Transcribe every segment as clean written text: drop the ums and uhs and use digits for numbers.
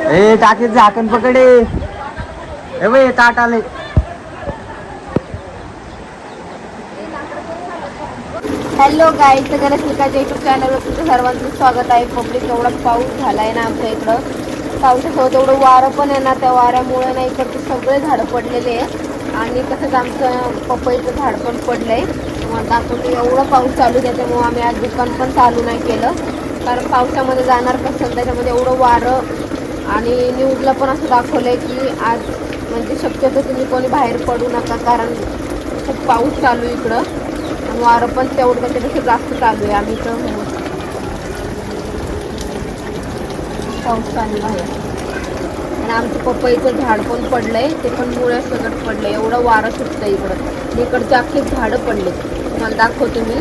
ए टाकीत झाकण पकडे. ए बाई ताट आले. हॅलो गाईज, तर गणेश मित्राच्या युट्यूब चॅनलवर तुमचं सर्वांचं स्वागत आहे. पब्लिक एवढा पाऊस झालाय ना आमच्या इकडं. पावसासोबत एवढं वारं पण आहे ना, त्या वाऱ्यामुळे ना इकडचे सगळे झाडं पडलेले आहे आणि तसंच आमचं पपईचं झाड पण पडलंय. मग दाखवतो एवढा पाऊस चालू, त्याच्यामुळे आम्ही आज दुकान पण चालू नाही केलं, कारण पावसामध्ये जाणार कसं, त्याच्यामध्ये एवढं वारं. आणि न्यूजला पण असं दाखवलंय की आज म्हणजे शक्यतो तुम्ही कोणी बाहेर पडू नका, कारण खूप पाऊस चालू आहे इकडं. वारं पण तेवढं त्याच्यापेक्षा जास्त चालू आहे. आम्ही तर पाऊस चालू आहे आणि आमचं पपईचं झाड पण पडलंय, ते पण मुळ्या सगळं पडलंय. एवढं वारं सुटतं इकडं. इकडचे अख्खे झाडं पडले. तुम्हाला दाखवतो मी.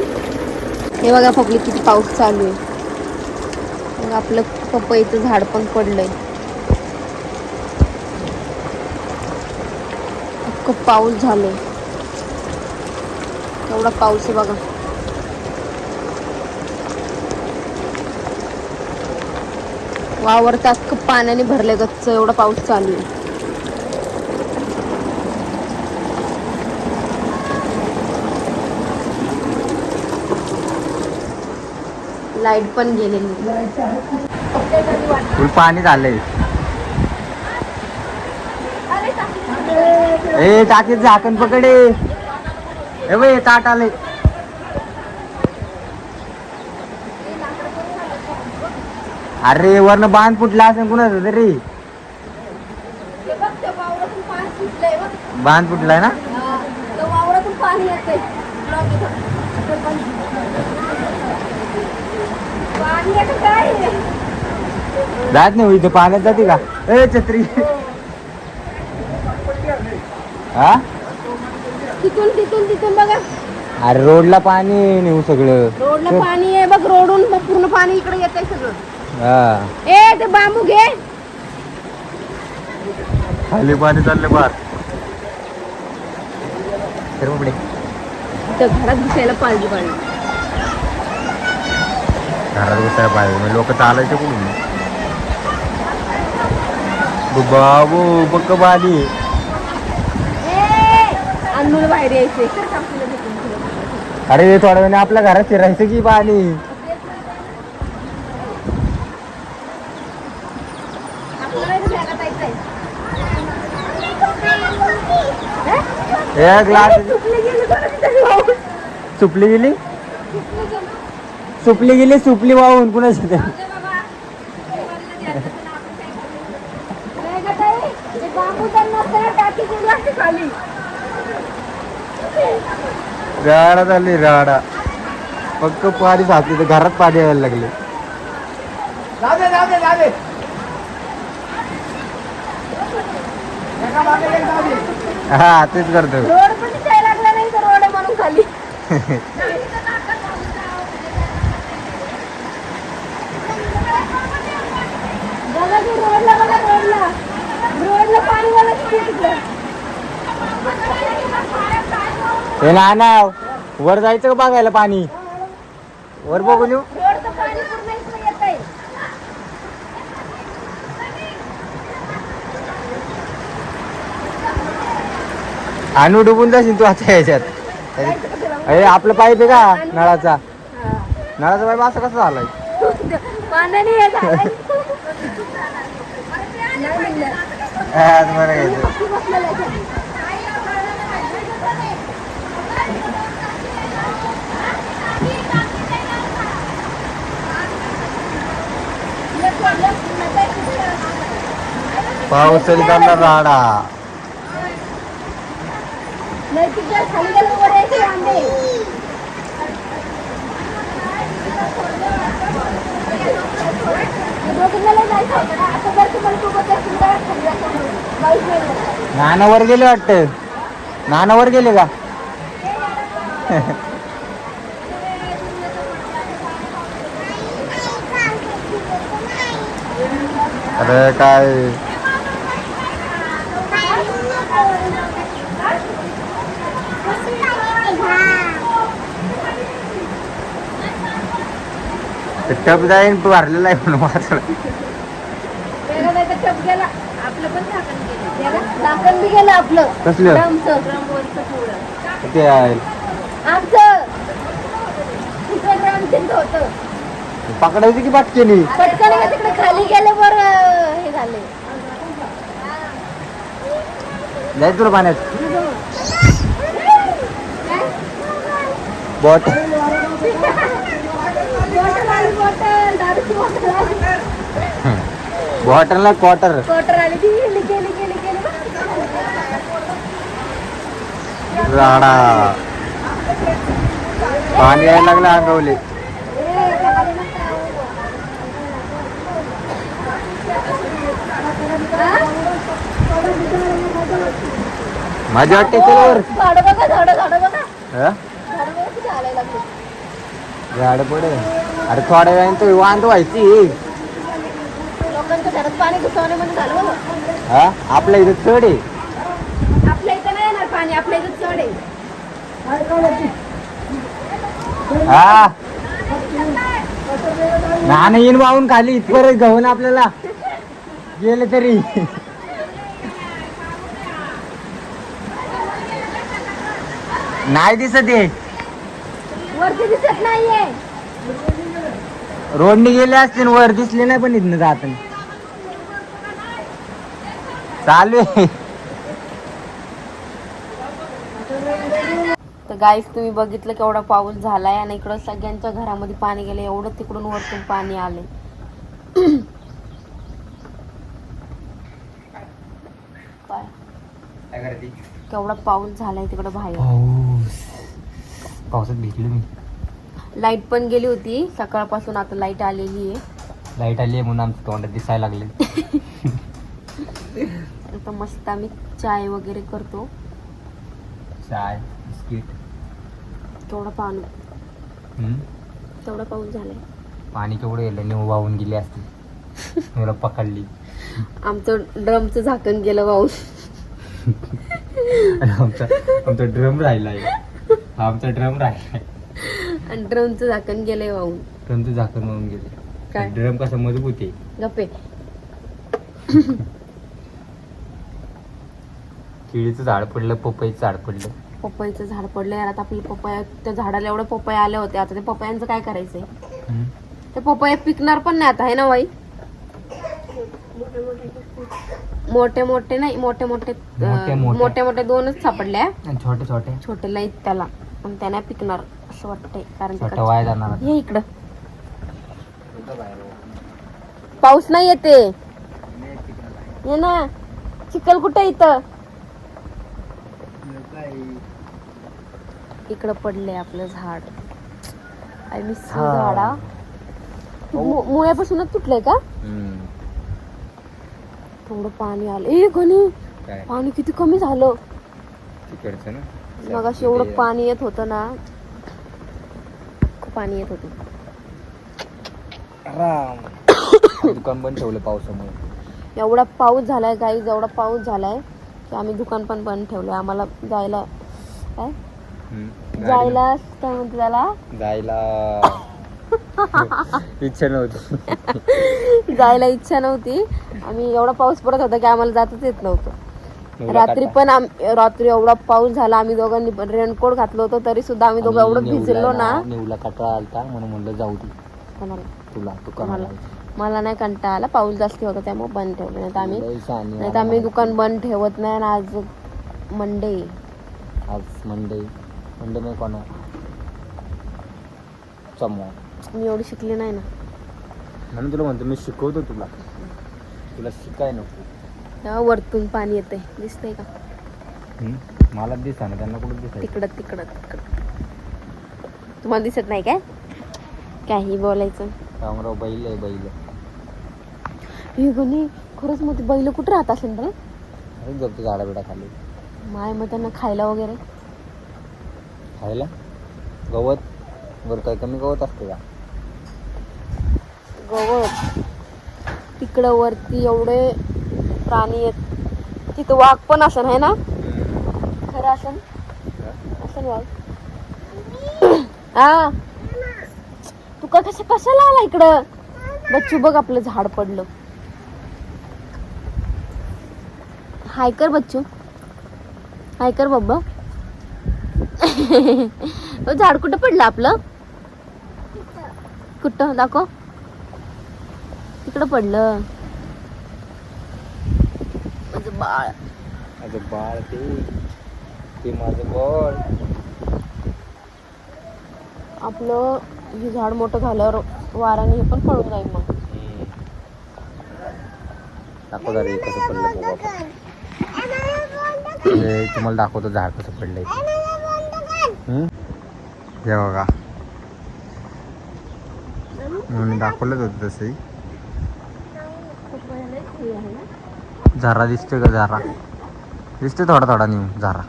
हे बघा पब्लिक किती पाऊस चालू आहे. मग आपलं पपईचं झाड पण पडलंय. खूप पाऊस झालाय. एवढा पाऊस आहे बघा. वावर तर अख्खं पाण्याने भरले गच्च, एवढा पाऊस चालू आहे. लाईट पण गेलेली. फुल पाणी झालंय. ए टाकीत झाकण पकडे. ए बाई ताट आले. अरे वरनं बांध फुटला असेल कुणाचं तरी. बांध फुटलाय ना. वावरातून पाणी येते. जात नाही इथं पाण्यात जाते का. ए छत्री. हा तिथून तिथून तिथून बघा. अरे रोडला पाणी नेऊ सगळं. रोडला पाणी आहे बघ, रोडून बघ पूर्ण पाणी इकडे येतंय सगळं. हा ए ते बांबू घे. खाली पाणी चालले बार. बापडे घरात घुसायला पाहिजे पाणी. घरात घुसायला पाहिजे. लोक चालायचे कुठून. बाबू बक्क पाणी. अन्नूला बाहेर यायचे. अरे थोड्या वेळाने आपल्या घरात शिरायचं की पाणी. ग्लास सुपली गेली. सुपली गेली. सुपली वाहून कुणाची ते. राडा झाली राडा. पक्क पाणी साचले तर घरात पाणी यायला लागले. हा तेच करतो. रोड पण दिसायला लागला नाही तर रोड म्हणून खाली. बघा की रोडला, बघा रोडला. रोडला पाणी बघा किती तिकडे. हे ना वर जायचं का बघायला पाणी. वर बघून येऊ. रोडचं पाणी पूर्ण इकडे येतंय. आणू डुबून जाशील तू आता याच्यात. अरे आपलं पाईप आहे का नळाचा. नळाचा पाईप असं कसं झालाय. पाण्याने हे झालंय. पाऊस तरी चालला राडा. खाली गेलं वर यायचे वांदे. नानावर गेले वाटतं. नानावर गेले का. अरे काय टप जाईन भरलेला आहे म्हणून वाचलं. गेला आपलं पण झाकण गेलं झाकण बी गेलं आपलं कसलं? ड्रमचं ड्रमवरचं थोडं ते आहे. आमचं तिकडं ड्रमचं होतं पकडायची की पाटकेली पटकन का तिकडे खाली गेल्यावर हे झाले जाय तुला पाण्यात बॉट बॉटलला क्वार्टर क्वार्टर आली ती गेली गेली गेली गेली राडा पाणी यायला लागलं अंगवले माझ्या वाटते चलवर झाडं बघा झाडं झाडं बघा हा झाडं बघा किती हालायला लागले झाड पडे अरे थोड्या वेळाने तो वांद व्हायची लोकांच्या घरात पाणी घुसवण्यामध्ये झालं बघा हा आपल्या इथं चढ आहे आपल्या इथं नाही येणार पाणी आपल्या इथं चढ आहे हा नाणं येईन वाहून खाली इथपर्यंत घेऊन आपल्याला गेले तरी नाही दिसत आहे वरती दिसत नाहीये रोडने गेले असते वर दिसले नाही पण इथनं जात चालू आहे तर गाईस तुम्ही बघितलं केवढा पाऊस झालाय आणि इकडं सगळ्यांच्या घरामध्ये पाणी गेलं एवढं तिकडून वरतून पाणी आले केवढा पाऊस झालाय तिकडं बाहेर पावसात भिजलो मी लाईट पण गेली होती सकाळपासून आता लाईट आलेली आहे लाईट आली आहे म्हणून आमचं तोंडात दिसायला लागले आता मस्त आम्ही चाय वगैरे करतो चाय बिस्किट केवढा पाणी केवढा पाऊस झालाय पाणी केवढं गेलं नेऊ वाहून गेली असती मला पकडली आमचं ड्रमचं झाकण गेलं वाहून आमचा ड्रम राहिलाय आमचा ड्रम राहिलाय आणि ड्रमचं झाकण गेलंय वाहून ड्रमचं झाकण वाहून गेले काय ड्रम कसा मजबूत आहे गप्पे केळीचं झाड पडलं पपईचं झाड पडलं पपईचं झाड पडलं यार आता आपली पपया त्या झाडाला एवढे पपई आले होते आता ते पपयांचं काय करायचंय ते पपया पिकणार पण नाही आता आहे ना बाई मोठे मोठे नाही मोठे मोठे मोठे मोठे दोनच सापडले छोटे छोटे छोटे लाईत त्याला पण त्या नाही पिकणार असं वाटतंय कारण छोट्या वाया जाणार हे इकडं पाऊस नाही येते ये ना चिखल कुठे इथं इकडं पडले आपलं झाड आय मिस झाडा मुळ्यापासूनच तुटलंय का थोडं पाणी आलं ए घनी पाणी किती कमी झालं तिकडचं ना मग अशी एवढं पाणी येत होतं ना पाणी येत होतं दुकान बंद ठेवलं पावसामुळे एवढा पाऊस झालाय गाईज एवढा पाऊस झालाय की आम्ही दुकान पण बंद ठेवलंय आम्हाला जायला काय जायला काय म्हणते त्याला जायला इच्छा नव्हती जायला इच्छा नव्हती आम्ही एवढा पाऊस पडत होता की आम्हाला जातच येत नव्हतं रात्री पण रात्री एवढा पाऊस झाला आम्ही दोघांनी पण रेनकोट घातलं होतं तरी सुद्धा आम्ही दोघं एवढं भिजलो ना नेवला कंटाळा आलता म्हणून म्हणलं जाऊ दे कोणाला तुला दुकानाला मला नाही कंटाळा आला पाऊस जास्त होता त्यामुळे बंद ठेवलं नाही तर आम्ही दुकान बंद ठेवत नाही आणि आज मंडे मंडे नाही कोणा समोर मी एवढी शिकली नाही ना म्हणून तुला म्हणतो मी शिकवतो तुला शिकाय नको तेव्हा वरतून पाणी येतंय दिसतंय का मला दिसा ना त्यांना कुठं दिसाय तिकडं तिकडं तुम्हाला दिसत नाही काय काही बोलायचं रामराव बैल आहे बैल हे गणी खरंच मग ते बैल कुठं राहत असेल बरं अरे जपतो झाडा बिडा खाली माय मग त्यांना खायला वगैरे खायला गवत वर काय कमी गवत असते का गवत तिकडं वरती एवढे प्राणी आहेत तिथं वाघ पण असन आहे ना खरं असन वाघ हा तू का कशाला आला इकडं बच्चू बघ आपलं झाड पडलं हाय कर बच्चू, हाय कर बाबा. झाड कुठं पडलं आपलं? कुठं दाखव. तिकडं पडलं माझं बाळ. माझं बाळ ते माझं बाळ. आपलं हे झाड मोठं झाल्यावर वाराने हे पण पळून जाईल मग. दाखव जरा हे कसं पडलं बाबा. हे तुम्हाला दाखवतो झाड कसं पडलंय. हे बघा मी दाखवलंच होतं तसंही. झारा दिसतोय का? झारा दिसतोय थोडा थोडा नेऊ झारा.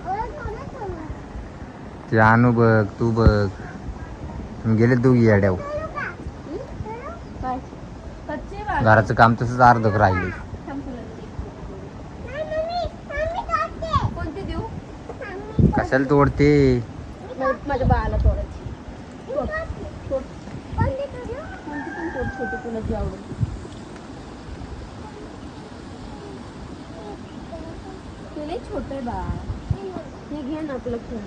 ते आणू बघ, तू बघ. गेले दोघी याड्याव. घराचं काम तसंच अर्धक राहिले. कशाला तोडते? माझ्या बाळाला तोडायची. छोटी कुणाची आवडत. ते लई छोट आहे बाळ. हे घे ना आपलं खेळ.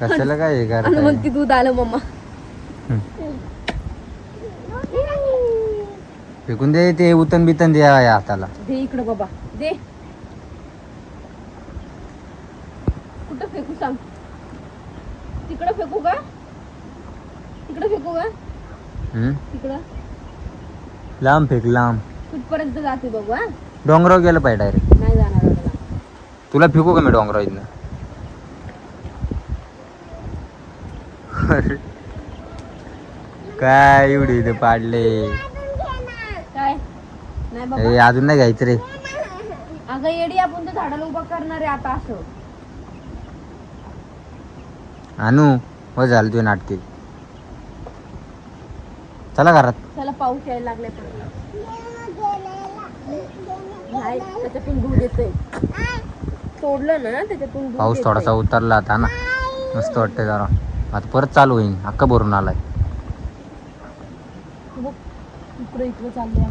कशाला काय हे आणि करताय? मग ती दूध आलं मम्मा. फेकून दे ते उतन बितन द्या या हाताला. दे इकडं बाबा दे. कुठं फेकू सांग? तिकडं फेकू का? तिकडं फेकू का? तिकडं लांब फेक, लांब. कुठपर्यंत जाते बघू. हा डोंगरावर गेलं पाहिजे डायरेक्ट. नाही जाणार आता. तुला फेकू का मी डोंगरावर इथनं? काय एवढी इथे पाडले? काय नाही बाबा. ए, अजून नाही घ्यायचं रे. अगं येडी, आपण तर झाडाला उभा करणार आहे आता असं. आणू हो झालं तुझे नाटके. चला घरात. त्याला पाऊस यायला लागलाय पण नाही, त्याच्यातून दूध येतंय. तोडलं ना त्याच्यातून दूध पाऊस येतंय. थोडासा उतरला आता ना, मस्त वाटतंय जरा. आता परत चालू होईल. हक्का भरून आलाय. बघ, इकडे चाललंय.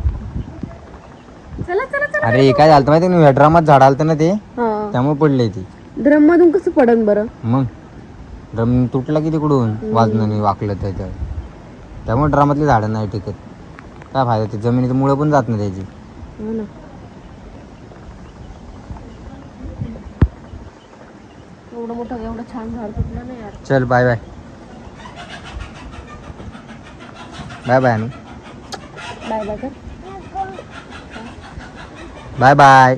चला चला चला. अरे काय झालं माहिती ना, ड्रामात झाड आलतं ना ते, हा त्यामुळे पडले ती. ड्रम मधून कसं पडन बरं? मग ड्रम तुटला की तिकडून वाजनाने वाकलं त्याच्यावर. त्यामुळे ड्रामातली झाडं नाही टिकत. काय फायदा? ते जमिनीत मुळं पण जात नाही त्याची. हो ना. एवढं मोठं एवढं छान झाड तुटलं ना यार. चल bye bye. Bye bye Anu. Bye bye कर. Bye bye.